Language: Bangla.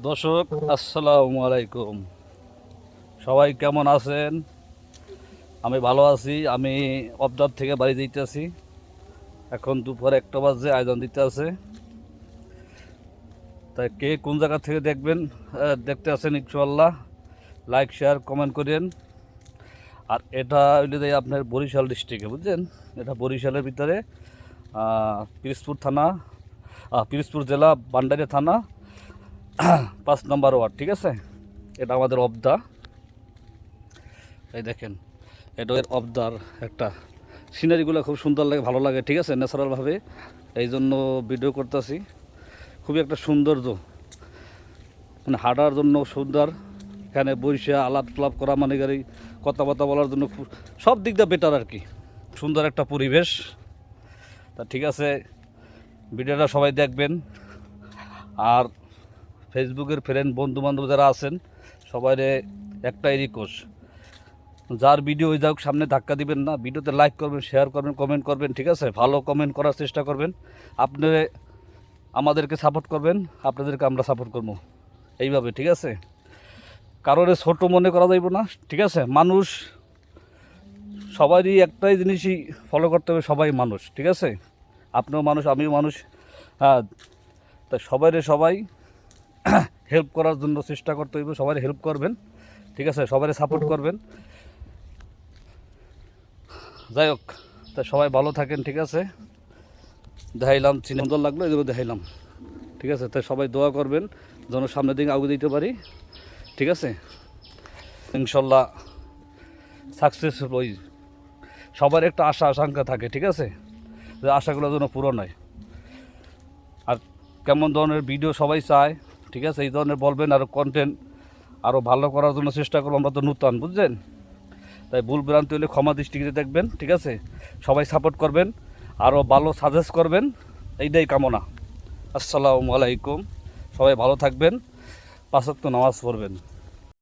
দর্শক আসসালামু আলাইকুম, সবাই কেমন আছেন? আমি ভালো আছি। আমি অবদার থেকে বাড়ি যাইতেছি। এখন দুপুর 1টা বাজে, আয়োজন দিতে আছে। তাই কে কোন জায়গা থেকে দেখবেন, দেখতে আছেন, ইনশাআল্লাহ লাইক শেয়ার কমেন্ট করেন। আর এটা হইলে যে আপনার বরিশাল ডিস্ট্রিক্টে, বুঝছেন? এটা বরিশালের ভিতরে পিরোজপুর থানা, পিরোজপুর জেলা, ভান্ডারিয়া থানা, 5 নম্বর ওয়ার্ড। ঠিক আছে, এটা আমাদের অবদা। এই দেখেন, এটা অবদার একটা সিনারিগুলো খুব সুন্দর লাগে, ভালো লাগে। ঠিক আছে, ন্যাচারালভাবে এই জন্য ভিডিও করতেছি। খুবই একটা সৌন্দর্য, মানে হাঁটার জন্য সুন্দর। এখানে বসে আলাপ টালাপ করা, মানে গাড়ি কথাবার্তা বলার জন্য সব দিক দিয়ে বেটার আর কি। সুন্দর একটা পরিবেশ। তা ঠিক আছে, ভিডিওটা সবাই দেখবেন। আর ফেসবুকের ফ্রেন্ড বন্ধু বান্ধব যারা আছেন, সবাই একটাই রিকোয়েস্ট, যার ভিডিও হয়ে যাক সামনে ধাক্কা দিবেন না। ভিডিওতে লাইক করবেন, শেয়ার করবেন, কমেন্ট করবেন। ঠিক আছে, ভালো কমেন্ট করার চেষ্টা করবেন। আপনি আমাদেরকে সাপোর্ট করবেন, আপনাদেরকে আমরা সাপোর্ট করবো এইভাবে। ঠিক আছে, কারোর ছোট মনে করা যাইব না। ঠিক আছে, মানুষ সবারই একটাই জিনিসই ফলো করতে হবে, সবাই মানুষ। ঠিক আছে, আপনিও মানুষ, আমিও মানুষ। হ্যাঁ, তাই সবাই হেল্প করার জন্য চেষ্টা করতে হইব। সবাই হেল্প করবেন। ঠিক আছে, সবাই সাপোর্ট করবেন। যাই হোক, তাই সবাই ভালো থাকেন। ঠিক আছে, দেখাইলাম, সুন্দর লাগলো, এই জন্য দেখাইলাম। ঠিক আছে, তাই সবাই দোয়া করবেন যেন সামনের দিকে আগে দিতে পারি। ঠিক আছে, ইনশাল্লাহ সাকসেস ওই সবার একটা আশা আকাঙ্ক্ষা থাকে। ঠিক আছে, যে আশাগুলো যেন পূরণ হয়। আর কেমন ধরনের ভিডিও সবাই চায়, ঠিক আছে, এই ধরনের বলবেন। আরও কন্টেন্ট আরও ভালো করার জন্য চেষ্টা করবো। আমরা তো নূতন, বুঝছেন? তাই ভুল ভ্রান্তি হলে ক্ষমা দৃষ্টিতে দেখবেন। ঠিক আছে, সবাই সাপোর্ট করবেন, আরও ভালো সাজেস্ট করবেন, এইটাই কামনা। আসসালামু আলাইকুম, সবাই ভালো থাকবেন, 5 ওয়াক্ত নামাজ পড়বেন।